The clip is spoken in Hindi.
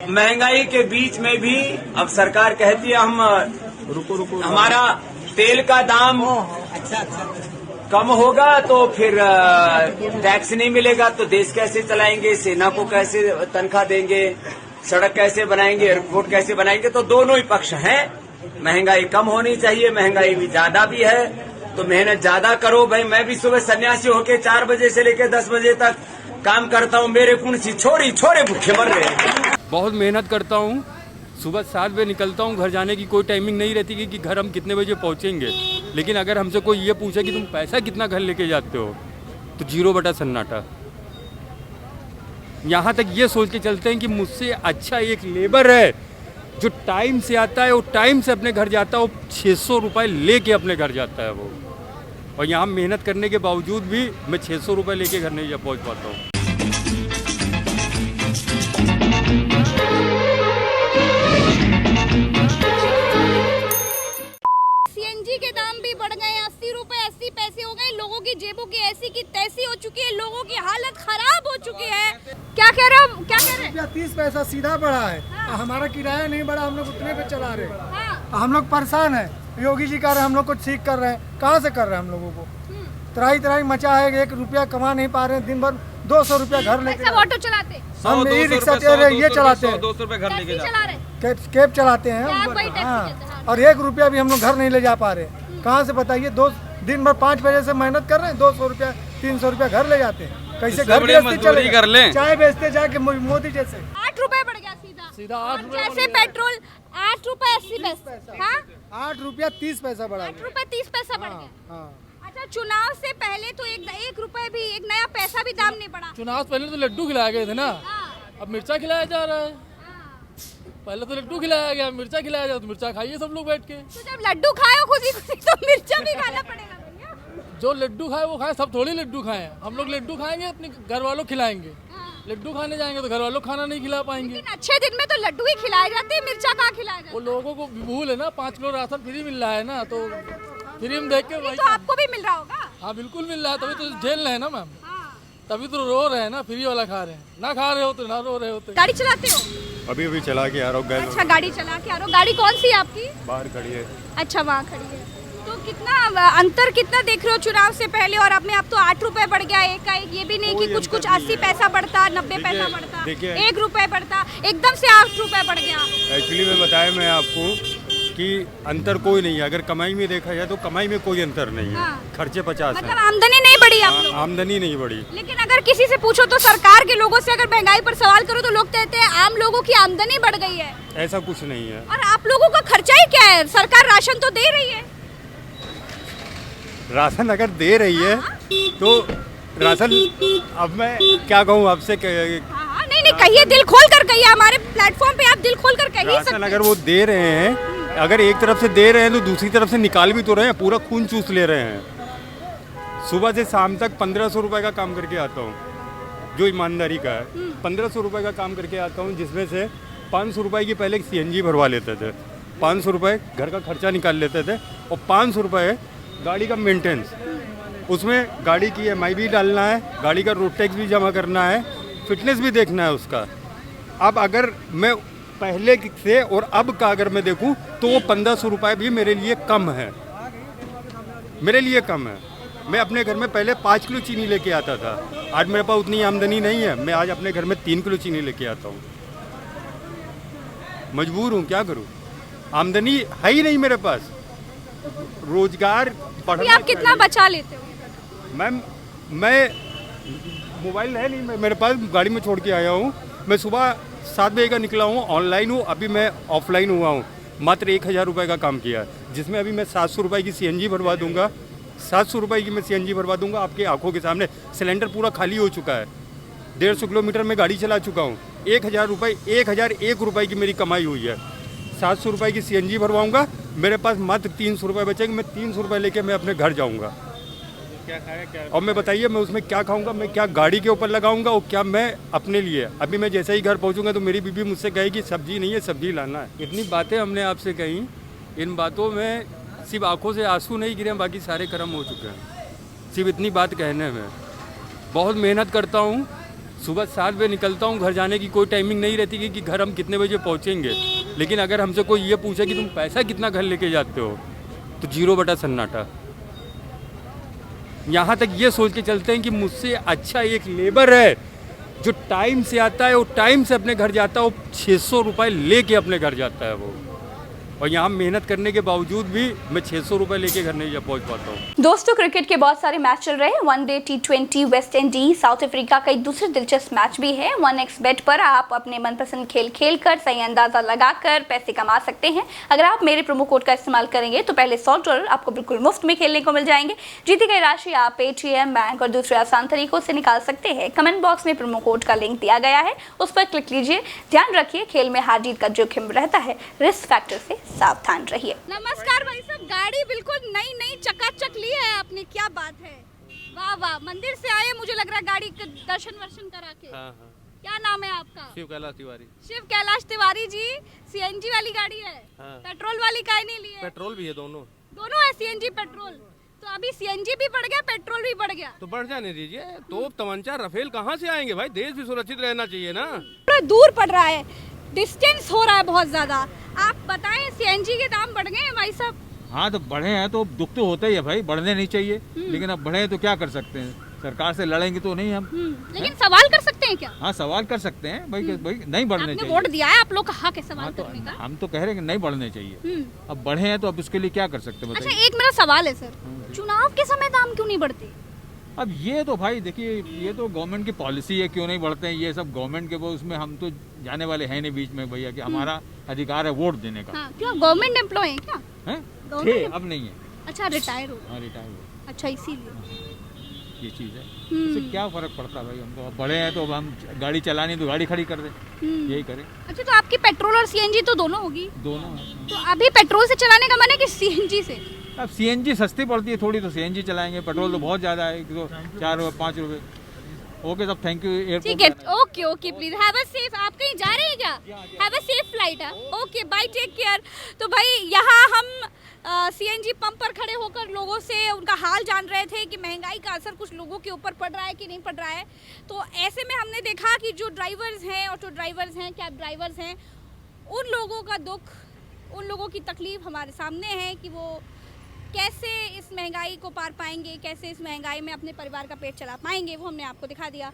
महंगाई के बीच में भी अब सरकार कहती है हम रुको हमारा तेल का दाम कम होगा तो फिर टैक्स नहीं मिलेगा तो देश कैसे चलाएंगे, सेना को कैसे तनख्वाह देंगे, सड़क कैसे बनाएंगे, एयरपोर्ट कैसे बनाएंगे। तो दोनों ही पक्ष हैं। महंगाई कम होनी चाहिए, महंगाई भी ज्यादा भी है तो मेहनत ज्यादा करो। भाई मैं भी सुबह सन्यासी होके 4 बजे से लेकर 10 बजे तक काम करता हूँ। मेरे कुंसी छोरे भूखे मर रहे हैं। बहुत मेहनत करता हूँ। सुबह 7 बजे निकलता हूँ, घर जाने की कोई टाइमिंग नहीं रहती कि घर हम कितने बजे पहुँचेंगे। लेकिन अगर हमसे कोई ये पूछे कि तुम पैसा कितना घर लेके जाते हो तो 0 सन्नाटा। यहाँ तक ये सोच के चलते हैं कि मुझसे अच्छा एक लेबर है जो टाइम से आता है, वो टाइम से अपने घर जाता है, वो 600 रुपये लेके अपने घर जाता है वो। और यहाँ मेहनत करने के बावजूद भी मैं 600 रुपये लेके घर नहीं पहुँच पाता हूँ। सीएनजी के दाम भी बढ़ गए, 80 रुपए 80 पैसे हो गए। लोगों की जेबों की ऐसी की तैसी हो चुकी है, लोगों की हालत खराब हो चुकी है। क्या कह रहे हो, क्या कह रहे हैं? 30 पैसा सीधा बढ़ा है। हाँ। हमारा किराया नहीं बढ़ा, हम लोग उतने पे चला रहे हैं। हाँ। हम लोग परेशान है। योगी जी कर रहे हैं, हम लोग को ठीक कर रहे हैं। कहाँ से कर रहे हैं हम लोगों को? तराई मचा है, 1 रुपया कमा नहीं पा रहे हैं। दिन भर 200 रुपया घर लेके ऑटो चलाते, हम ई रिक्शा ये चलाते हैं, 200 रुपये घर लेके चला रहे, कैब चलाते हैं। हाँ। और 1 रुपया भी हम लोग घर नहीं ले जा पा रहे। कहाँ से बताइए? दिन भर 5 बजे से मेहनत कर रहे हैं, 200 रुपया 300 रुपया घर ले जाते हैं। कैसे घर गृहस्थी चले? कर लें, चाय बेचते जाके मोदी जैसे। 8 रुपए बढ़ गया सीधा 8 रुपए। जैसे पेट्रोल 8 रुपए 80 पैसे। हाँ, 8 रुपया 30 पैसा बढ़ा। 8 रुपए 30 पैसा बढ़ गया। हाँ। अच्छा, चुनाव से पहले तो एक रुपए भी, एक नया पैसा भी दाम नहीं बढ़ा। चुनाव से पहले तो लड्डू खिलाए गए थे ना। अब मिर्चा खिलाया जा रहा है। पहले तो लड्डू खिलाया गया, मिर्चा खिलाया जाए तो मिर्चा खाइए सब लोग बैठ के। तो जब लड्डू खाए खुद ही तो मिर्चा भी खाना पड़ेगा भैया। जो लड्डू खाए वो खाए, सब थोड़ी लड्डू खाए। हम लोग लड्डू खाएंगे, अपने घर वालों खिलाएंगे। लड्डू खाने जाएंगे तो घर वालों खाना नहीं खिला पाएंगे। लेकिन अच्छे दिन में तो लड्डू ही खिलाए जाते हैं, मिर्चा कहाँ खिलाया जाता है? वो लोगों को भूल है ना, 5 किलो राशन फ्री मिल रहा है ना, तो फ्री में देख के वही। तो आपको भी मिल रहा होगा। हाँ बिल्कुल मिल रहा है, तभी तो झेल रहे हैं ना मैम। तभी तो रो रहे हैं ना, फ्री वाला खा रहे हैं। ना खा रहे हो तो ना रो रहे होते। गाड़ी चलाते हो? अभी चला के आ रहा हूँ। अच्छा, गाड़ी चला के आ रहा हो। गाड़ी कौन सी है आपकी? बाहर खड़ी है। अच्छा, वहाँ खड़ी है। तो कितना अंतर कितना देख रहे हो चुनाव से पहले और अब में? अब तो 8 रुपए बढ़ गया एक का एक। ये भी नहीं कि कुछ 80 पैसा बढ़ता, 90 पैसा बढ़ता, 1 रुपए बढ़ता, एकदम से 8 रुपए बढ़ गया। एक्चुअली मैं बताया मैं आपको कि अंतर कोई नहीं है। अगर कमाई में देखा जाए तो कमाई में कोई अंतर नहीं है। हाँ। खर्चे 50 मतलब हैं। आमदनी नहीं बढ़ी आप लोगों की? आमदनी नहीं बढ़ी। लेकिन अगर किसी से पूछो तो सरकार के लोगों से अगर महंगाई पर सवाल करो तो लोग कहते हैं आम लोगों की आमदनी बढ़ गई है। ऐसा कुछ नहीं है। और आप लोगों का खर्चा ही क्या है? सरकार राशन तो दे रही है। राशन अगर दे रही है तो राशन, अब मैं क्या कहूँ आपसे? हाँ, नहीं कहिए, दिल खोल कर कहिए। हमारे प्लेटफॉर्म पे आप दिल खोल कर कहिए। राशन अगर वो दे रहे हैं, अगर एक तरफ से दे रहे हैं तो दूसरी तरफ से निकाल भी तो रहे हैं, पूरा खून चूस ले रहे हैं। सुबह से शाम तक 1500 रुपये का काम करके आता हूँ, जो ईमानदारी का है। 1500 रुपये का काम करके आता हूँ, जिसमें से 500 रुपये की पहले CNG भरवा लेते थे, 500 रुपये घर का खर्चा निकाल लेते थे और 500 रुपये गाड़ी का मेंटेनेंस। उसमें गाड़ी की EMI भी डालना है, गाड़ी का रोड टैक्स भी जमा करना है, फिटनेस भी देखना है उसका। अब अगर मैं पहले से और अब का अगर मैं देखूं तो वो 1500 रुपये भी मेरे लिए कम है, मेरे लिए कम है। मैं अपने घर में पहले 5 किलो चीनी लेके आता था, आज मेरे पास उतनी आमदनी नहीं है। मैं आज अपने घर में 3 किलो चीनी लेके आता हूँ। मजबूर हूँ, क्या करूँ? आमदनी है ही नहीं मेरे पास। रोजगार बढ़ना। आप कितना बचा लेते हो? मैम, मैं मोबाइल है नहीं मेरे पास, गाड़ी में छोड़ के आया हूँ। मैं सुबह 7 बजे का निकला हूँ, ऑनलाइन हूँ, अभी मैं ऑफलाइन हुआ हूँ। मात्र 1000 रुपये का काम किया, जिसमें अभी मैं 700 रुपये की CNG भरवा दूंगा। 700 रुपये की मैं CNG भरवा दूंगा आपके आंखों के सामने। सिलेंडर पूरा खाली हो चुका है, 150 किलोमीटर में गाड़ी चला चुका हूँ। 1001 रुपये की मेरी कमाई हुई है। 700 रुपये की CNG भरवाऊँगा, मेरे पास मात्र 300 रुपये बचेंगे। मैं 300 रुपये लेके मैं अपने घर जाऊँगा। क्या खाया क्या? और मैं बताइए, मैं उसमें क्या खाऊंगा? मैं क्या गाड़ी के ऊपर लगाऊंगा और क्या मैं अपने लिए? अभी मैं जैसे ही घर पहुंचूंगा तो मेरी बीबी मुझसे कहेगी सब्जी नहीं है, सब्जी लाना है। इतनी बातें हमने आपसे कही, इन बातों में सिर्फ आंखों से आंसू नहीं गिरे, बाकी सारे कर्म हो चुके हैं सिर्फ इतनी बात कहने में। बहुत मेहनत करता हूँ, सुबह 7 बजे निकलता हूँ, घर जाने की कोई टाइमिंग नहीं रहती कि घर हम कितने बजे पहुँचेंगे। लेकिन अगर हमसे कोई ये पूछे कि तुम पैसा कितना घर लेके जाते हो, तो 0 बटा सन्नाटा। यहाँ तक ये सोच के चलते हैं कि मुझसे अच्छा एक लेबर है जो टाइम से आता है, वो टाइम से अपने घर जाता है, वो 600 रुपये लेके अपने घर जाता है वो। और यहाँ मेहनत करने के बावजूद भी मैं 600 रुपये लेके घर नहीं पहुँच पाता हूँ। दोस्तों, क्रिकेट के बहुत सारे मैच चल रहे हैं। One day, T20, West Indies, south Africa, कई दूसरे दिलचस्प मैच भी है। 1xBet पर आप अपने मनपसंद खेल खेलकर सही अंदाजा लगाकर पैसे कमा सकते हैं। अगर आप मेरे प्रोमो कोड का इस्तेमाल करेंगे तो पहले $100 आपको बिल्कुल मुफ्त में खेलने को मिल जाएंगे। जीती गई राशि आप पेटीएम, बैंक और दूसरे आसान तरीकों से निकाल सकते हैं। कमेंट बॉक्स में प्रोमो कोड का लिंक दिया गया है, उस पर क्लिक लीजिए। ध्यान रखिए, खेल में हार जीत का जोखिम रहता है, रिस्क फैक्टर से सावधान रहिए। नमस्कार भाई साहब, गाड़ी बिल्कुल नई नई चकाचक ली है आपने, क्या बात है। वाह वाह, मंदिर से आए, मुझे लग रहा है गाड़ी के दर्शन वर्शन करा के। हाँ। क्या नाम है आपका? शिव कैलाश तिवारी। शिव कैलाश तिवारी जी, सीएनजी वाली गाड़ी है? हाँ। पेट्रोल वाली काहे नहीं ली है? पेट्रोल भी है, दोनों है सीएनजी पेट्रोल। तो अभी सीएनजी भी बढ़ गया, पेट्रोल भी बढ़ गया। तो बढ़ जाने दीजिए। तोप तमंचा रफेल कहाँ से आएंगे भाई, देश भी सुरक्षित रहना चाहिए ना। थोड़ा दूर पड़ रहा है, डिस्टेंस हो रहा है बहुत ज्यादा। आप बताएं, सीएनजी के दाम बढ़ गए हैं भाई साहब? हाँ, तो बढ़े हैं तो दुख तो होता ही है भाई, बढ़ने नहीं चाहिए। लेकिन अब बढ़े तो क्या कर सकते हैं, सरकार से लड़ेंगे तो नहीं हम। लेकिन सवाल कर सकते हैं क्या? हाँ, सवाल कर सकते हैं भाई, भाई नहीं बढ़ने आपने चाहिए। वोट दिया है, आप लोग का हक है सवाल हाँ, तो करने का। हम तो कह रहे हैं कि नहीं बढ़ने चाहिए। अब बढ़े हैं तो अब इसके लिए क्या कर सकते हैं अच्छा, बताइए। एक मेरा सवाल है सर, चुनाव के समय दाम क्यों नहीं बढ़ते? अब ये तो भाई देखिए, ये तो गवर्नमेंट की पॉलिसी है, क्यों नहीं बढ़ते हैं ये सब गवर्नमेंट के, वो उसमें हम तो जाने वाले हैं नहीं बीच में भैया, कि हमारा अधिकार है वोट देने का। हाँ, क्यों गवर्नमेंट एम्प्लॉय है क्या? हैं? Government थे, अब नहीं है। अच्छा, रिटायर हो? हाँ, रिटायर हो, अच्छा, इसीलिए ये चीज़ है। इससे क्या फर्क पड़ता है भाई, हम तो अब बड़े हैं तो अब हम गाड़ी चलानी तो गाड़ी खड़ी कर दें, यही करें। अच्छा, तो आपकी पेट्रोल और सीएनजी तो दोनों होगी? दोनों हैं। तो अभी पेट्रोल से चलाने का मन है कि सीएनजी से? अब सीएनजी सस्ती पड़ती है थोड़ी, तो सीएनजी चलाएंगे। पेट्रोल तो बहुत ज़्यादा है, तो 4 5 रुपये। ओके साहब, थैंक यू। ठीक है, okay okay, please have a safe. आप कहीं जा रहे हैं क्या? Have a safe flight. Okay, bye, take care. तो भाई, यहाँ हम सीएनजी पंप पर खड़े होकर लोगों से उनका हाल जान रहे थे कि महंगाई का असर कुछ लोगों के ऊपर पड़ रहा है कि नहीं पड़ रहा है। तो ऐसे में हमने देखा कि जो ड्राइवर्स हैं, ऑटो ड्राइवर्स हैं, कैब ड्राइवर्स हैं, उन लोगों का दुख, उन लोगों की तकलीफ हमारे सामने है कि वो कैसे इस महंगाई को पार पाएंगे, कैसे इस महंगाई में अपने परिवार का पेट चला पाएंगे, वो हमने आपको दिखा दिया।